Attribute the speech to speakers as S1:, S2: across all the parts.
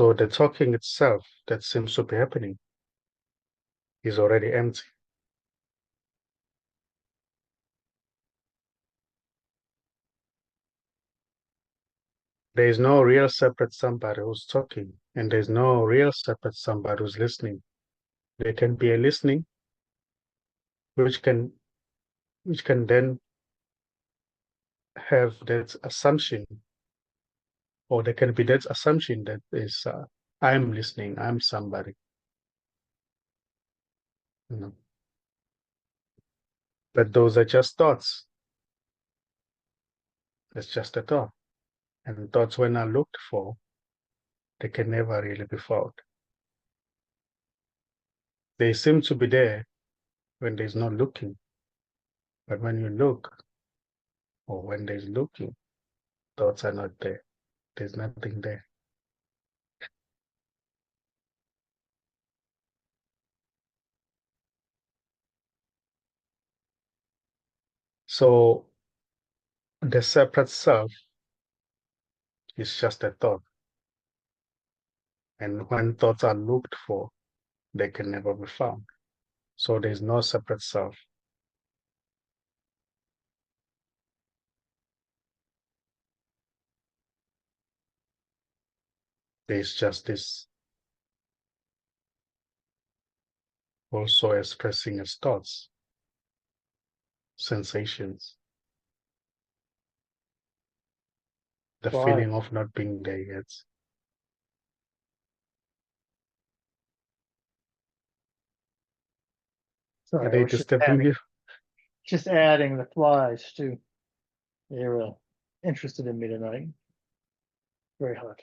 S1: So the talking itself that seems to be happening is already empty. There is no real separate somebody who's talking, and there's no real separate somebody who's listening. There can be a listening, which can then have that assumption, or there can be that assumption that is, I'm listening, I'm somebody. You know. But those are just thoughts. It's just a thought. And thoughts, when are looked for, they can never really be found. They seem to be there when there's no looking. But when you look, or when there's looking, thoughts are not there. There's nothing there. So the separate self is just a thought. And when thoughts are looked for, they can never be found. So there's no separate self. There's just this, also expressing its thoughts, sensations, the feeling of not being there yet.
S2: Sorry,
S1: Are they disturbing you?
S2: just adding the flies too. They're interested in me tonight. Very hot.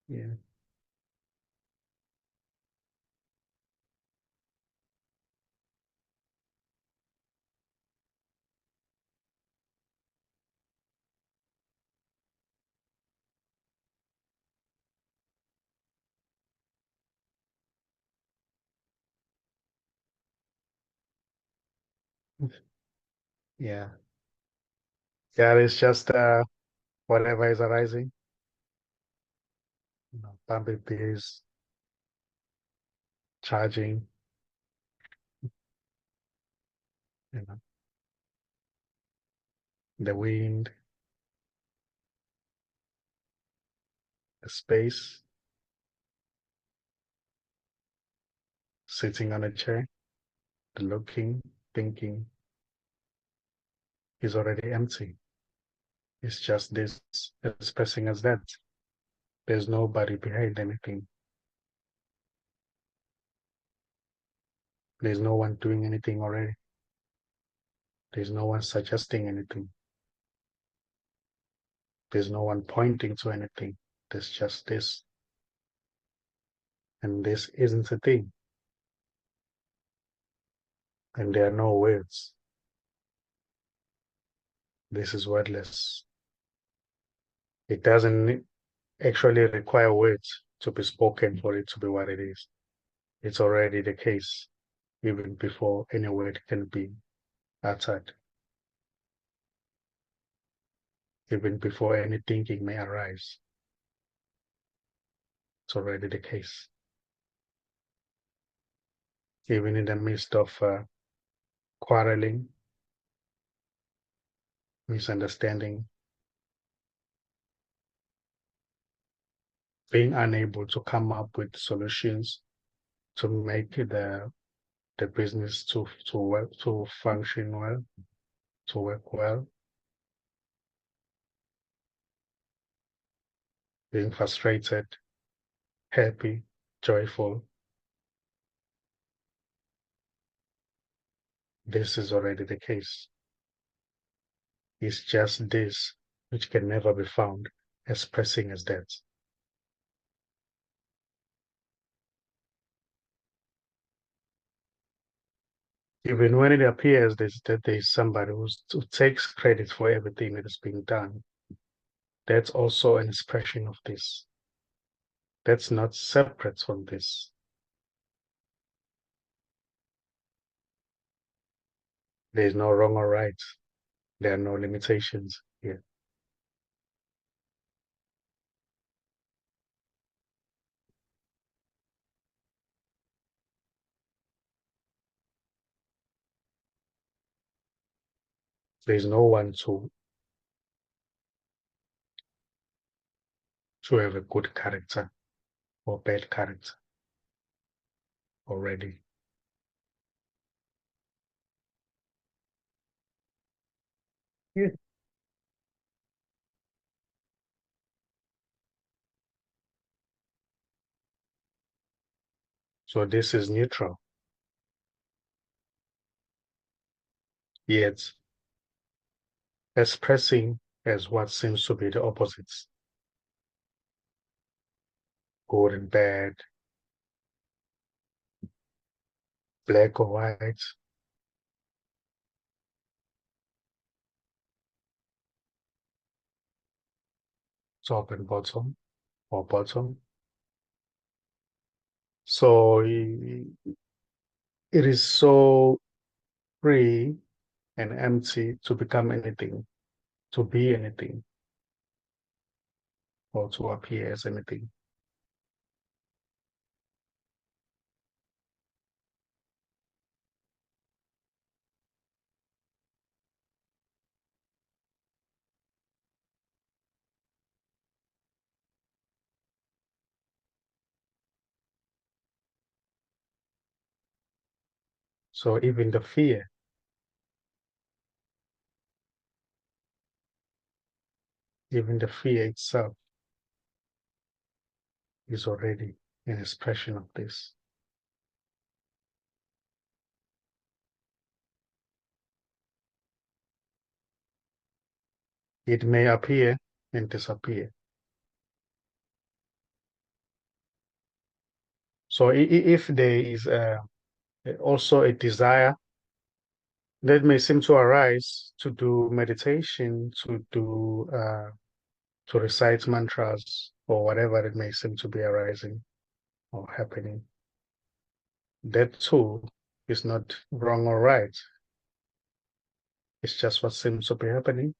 S1: Yeah. Yeah. Yeah, it's just whatever is arising. You know, bumblebees, charging, you know, the wind, the space, sitting on a chair, the looking, thinking is already empty. It's just this expressing as that. There's nobody behind anything. There's no one doing anything already. There's no one suggesting anything. There's no one pointing to anything. There's just this. And this isn't a thing. And there are no words. This is wordless. It doesn't actually require words to be spoken for it to be what it is. It's already the case, even before any word can be uttered, even before any thinking may arise. It's already the case. Even in the midst of quarreling, misunderstanding, being unable to come up with solutions to make the business to work, to function well, to work well, being frustrated, happy, joyful. This is already the case. It's just this which can never be found, expressing as that. Even when it appears that there's somebody who takes credit for everything that is being done, that's also an expression of this. That's not separate from this. There's no wrong or right. There are no limitations here. There's no one to have a good character or bad character already.
S2: You-
S1: So this is neutral, yet expressing as what seems to be the opposites, good and bad, black or white, top and bottom, or bottom. So it is so free and empty to become anything, to be anything, or to appear as anything. So even the fear itself is already an expression of this. It may appear and disappear. So if there is also a desire that may seem to arise to do meditation, to recite mantras or whatever it may seem to be arising or happening, that too is not wrong or right. It's just what seems to be happening,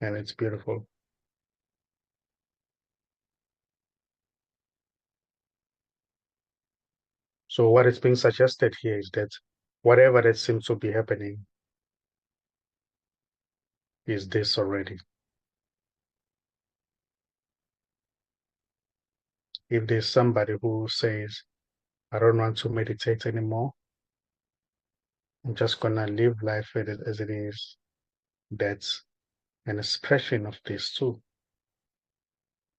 S1: and it's beautiful. So what is being suggested here is that whatever that seems to be happening is this already. If there's somebody who says, I don't want to meditate anymore, I'm just gonna live life as it is, that's an expression of this too.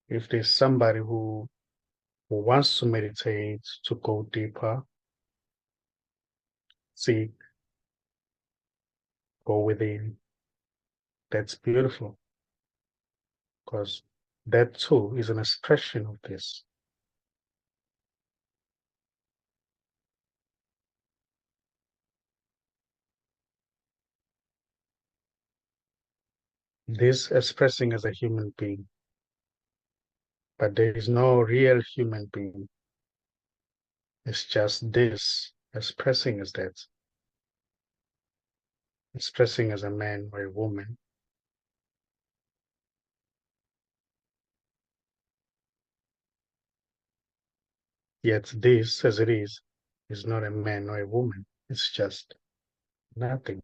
S1: If there's somebody who wants to meditate, to go deeper, seek, go within, that's beautiful, because that too is an expression of this. This expressing as a human being, but there is no real human being. It's just this expressing as that, expressing as a man or a woman. Yet this, as it is not a man or a woman. It's just nothing.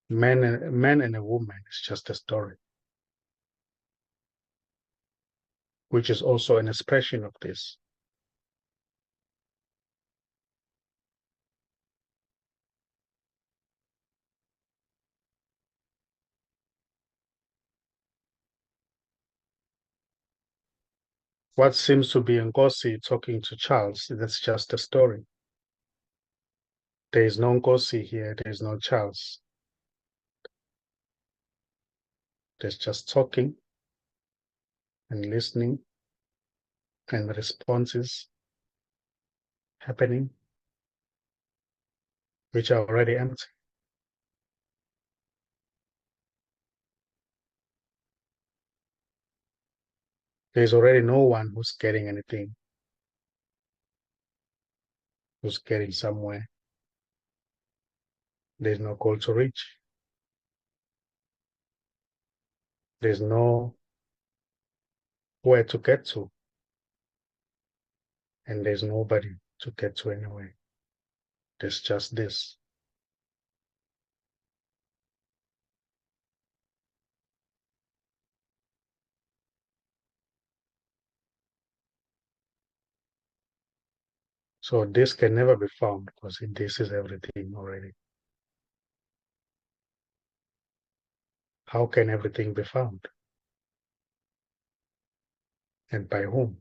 S1: Man and a woman is just a story, which is also an expression of this. What seems to be Ngozi talking to Charles, that's just a story. There is no Ngozi here, there is no Charles. There's just talking and listening and responses happening, which are already empty. There's already no one who's getting anything, who's getting somewhere. There's no goal to reach. There's no where to get to, and there's nobody to get to anyway. There's just this. So this can never be found because this is everything already. How can everything be found? And by whom?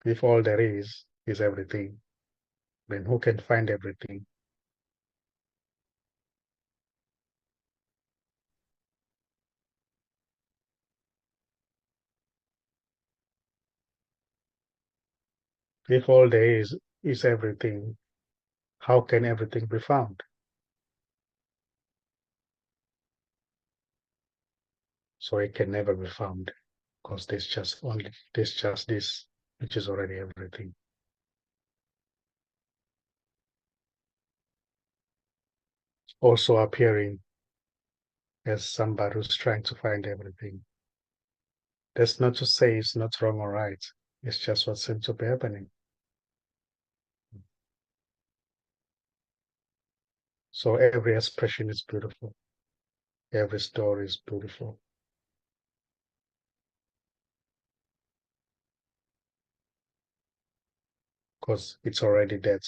S1: If all there is everything, then who can find everything? If all there is everything, how can everything be found? So it can never be found because there's just this, which is already everything. Also appearing as somebody who's trying to find everything. That's not to say it's not wrong or right. It's just what seems to be happening. So every expression is beautiful. Every story is beautiful. Because it's already dead,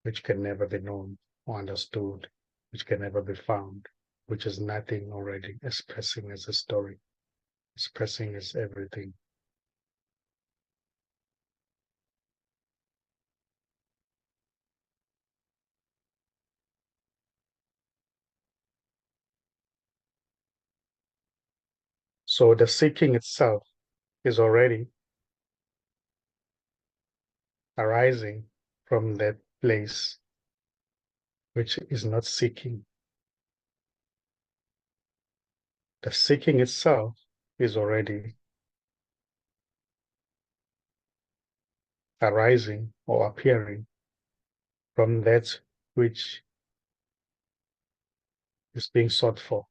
S1: which can never be known or understood, which can never be found, which is nothing already expressing as a story, expressing as everything. So the seeking itself is already arising from that place which is not seeking. The seeking itself is already arising or appearing from that which is being sought for.